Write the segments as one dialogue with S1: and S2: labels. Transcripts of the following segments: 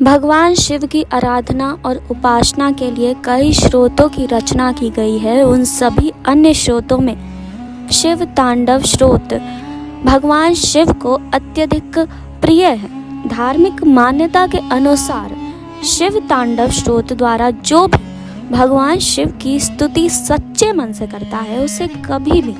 S1: भगवान शिव की आराधना और उपासना के लिए कई स्रोतों की रचना की गई है। उन सभी अन्य स्रोतों में शिव तांडव स्रोत भगवान शिव को अत्यधिक प्रिय है। धार्मिक मान्यता के अनुसार शिव तांडव स्रोत द्वारा जो भी भगवान शिव की स्तुति सच्चे मन से करता है, उसे कभी भी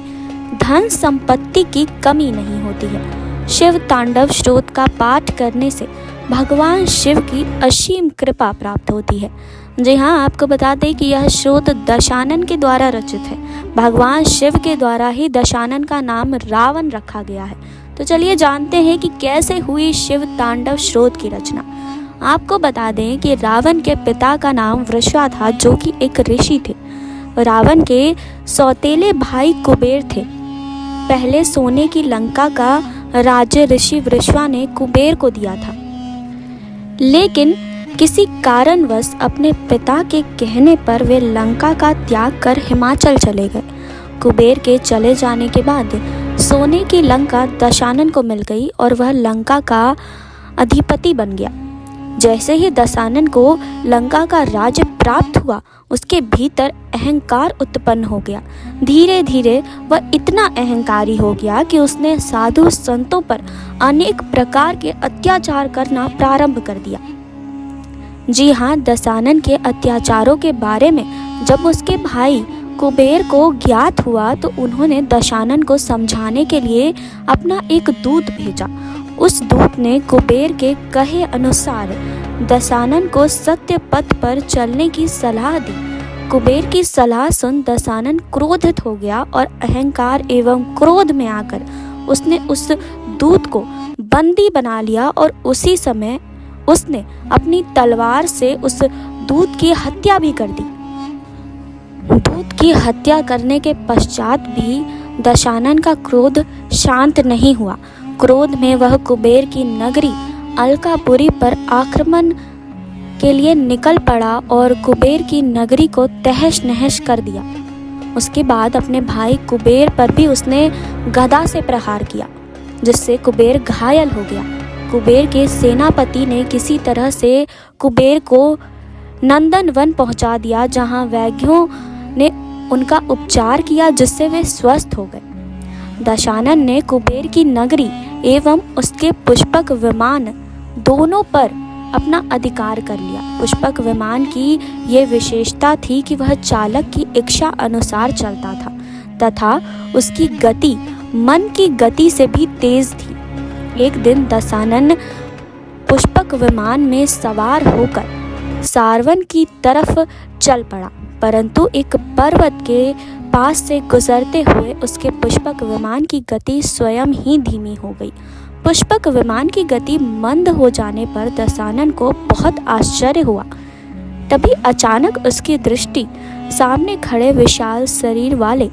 S1: धन संपत्ति की कमी नहीं होती है। शिव तांडव स्रोत का पाठ करने से भगवान शिव की असीम कृपा प्राप्त होती है। जी हाँ, आपको बता दें कि यह स्रोत दशानन के द्वारा रचित है। भगवान शिव के द्वारा ही दशानन का नाम रावण रखा गया है। तो चलिए जानते हैं कि कैसे हुई शिव तांडव स्रोत की रचना। आपको बता दें कि रावण के पिता का नाम वृषा था, जो कि एक ऋषि थे। रावण के सौतेले भाई कुबेर थे। पहले सोने की लंका का राज्य ऋषि वृषा ने कुबेर को दिया था, लेकिन किसी कारणवश अपने पिता के कहने पर वे लंका का त्याग कर हिमाचल चले गए। कुबेर के चले जाने के बाद सोने की लंका दशानन को मिल गई और वह लंका का अधिपति बन गया। जैसे ही दशानन को लंका का राज्य प्राप्त हुआ, उसके भीतर अहंकार उत्पन्न हो गया। धीरे धीरे वह इतना अहंकारी हो गया कि उसने साधु संतों पर अनेक प्रकार के अत्याचार करना प्रारंभ कर दिया। जी हाँ, दशानन के अत्याचारों के बारे में जब उसके भाई कुबेर को ज्ञात हुआ, तो उन्होंने दशानन को समझाने के लिए अपना एक दूत भेजा। उस दूत ने कुबेर के कहे अनुसार दशानन को सत्य पथ पर चलने की सलाह दी। कुबेर की सलाह सुन दशानन क्रोधित हो गया और अहंकार एवं क्रोध में आकर उसने उस दूत को बंदी बना लिया और उसी समय उसने अपनी तलवार से उस दूत की हत्या भी कर दी। दूत की हत्या करने के पश्चात भी दशानन का क्रोध शांत नहीं हुआ। क्रोध में वह कुबेर की नगरी अलकापुरी पर आक्रमण के लिए निकल पड़ा और कुबेर की नगरी को तहस नहस कर दिया। उसके बाद अपने भाई कुबेर पर भी उसने गदा से प्रहार किया, जिससे कुबेर घायल हो गया। कुबेर के सेनापति ने किसी तरह से कुबेर को नंदन वन पहुंचा दिया, जहां वैद्यों ने उनका उपचार किया, जिससे वे स्वस्थ हो गए। दशानन ने कुबेर की नगरी एवं उसके पुष्पक विमान दोनों पर अपना अधिकार कर लिया। पुष्पक विमान की ये विशेषता थी कि वह चालक की इच्छा अनुसार चलता था तथा उसकी गति मन की गति से भी तेज थी। एक दिन दशानन पुष्पक विमान में सवार होकर सारवन की तरफ चल पड़ा, परंतु एक पर्वत के पास से गुजरते हुए उसके पुष्पक विमान की गति स्वयं ही धीमी हो गई। पुष्पक विमान की गति मंद हो जाने पर दशानन को बहुत आश्चर्य हुआ। तभी अचानक उसकी दृष्टि सामने खड़े विशाल शरीर वाले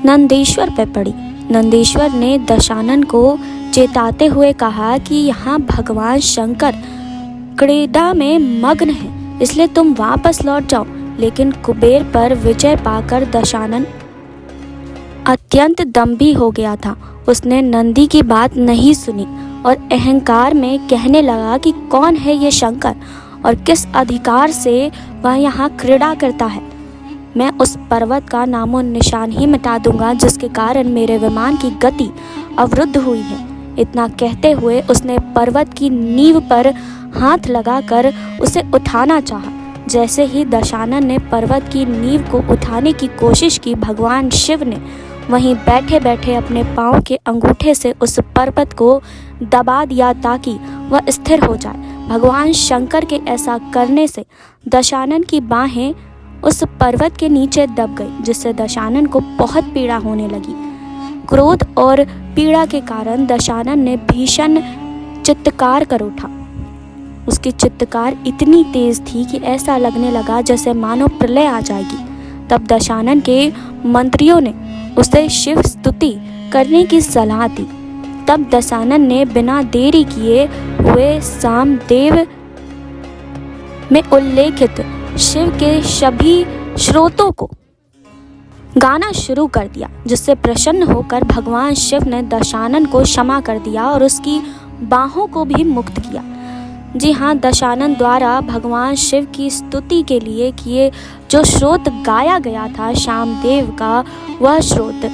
S1: नंदीश्वर पर पड़ी। नंदीश्वर ने दशानन को चेताते हुए कहा कि यहाँ भगवान शंकर क्रीड़ा में मग्न है, इसलिए तुम वापस लौट जाओ। लेकिन कुबेर पर विजय पाकर दशानन अत्यंत दंभी हो गया था। उसने नंदी की बात नहीं सुनी और अहंकार में कहने लगा कि कौन है ये शंकर और किस अधिकार से वह यहाँ क्रीड़ा करता है। मैं उस पर्वत का नामो निशान ही मिटा दूंगा, जिसके कारण मेरे विमान की गति अवरुद्ध हुई है। इतना कहते हुए उसने पर्वत की नींव पर हाथ लगाकर उसे उठाना चाहा। जैसे ही दशानन ने पर्वत की नींव को उठाने की कोशिश की, भगवान शिव ने वहीं बैठे बैठे अपने पांव के अंगूठे से उस पर्वत को दबा दिया ताकि वह स्थिर हो जाए। भगवान शंकर के ऐसा करने से दशानन की बाहें उस पर्वत के नीचे दब गई, जिससे दशानन को बहुत पीड़ा होने लगी। क्रोध और पीड़ा के कारण दशानन ने भीषण चित्कार कर उठा। उसकी चित्कार इतनी तेज थी कि ऐसा लगने लगा जैसे मानो प्रलय आ जाएगी। तब दशानन के मंत्रियों ने उसे शिव स्तुति करने की सलाह दी। तब दशानन ने बिना देरी किए हुए सामदेव में उल्लेखित शिव के सभी स्रोतों को गाना शुरू कर दिया, जिससे प्रसन्न होकर भगवान शिव ने दशानन को क्षमा कर दिया और उसकी बाहों को भी मुक्त किया। जी हाँ, दशानन द्वारा भगवान शिव की स्तुति के लिए किए जो श्रोत गाया गया था श्यामदेव का, वह श्रोत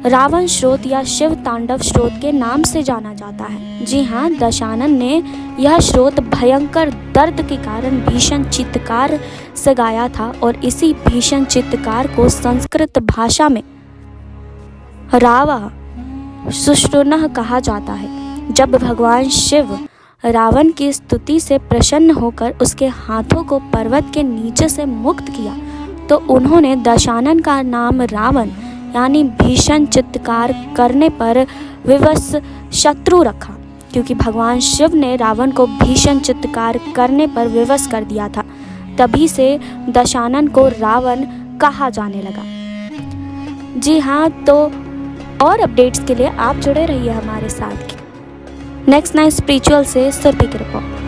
S1: रावण श्रोत या शिव तांडव श्रोत के नाम से जाना जाता है। जी हाँ, दशानन ने यह श्रोत भयंकर दर्द के कारण भीषण चित्कार से गाया था और इसी भीषण चित्कार को संस्कृत भाषा में रावा सुष्टुनः कहा जाता है। जब भगवान शिव रावण की स्तुति से प्रसन्न होकर उसके हाथों को पर्वत के नीचे से मुक्त किया तो उन्होंने दशानन का नाम रावण यानी भीषण चित्कार करने पर विवश शत्रु रखा, क्योंकि भगवान शिव ने रावण को भीषण चित्कार करने पर विवश कर दिया था। तभी से दशानन को रावण कहा जाने लगा। जी हाँ, तो और अपडेट्स के लिए आप जुड़े रहिए हमारे साथ। नेक्स्ट नाइट स्पिरिचुअल से सुरभि की रिपोर्ट।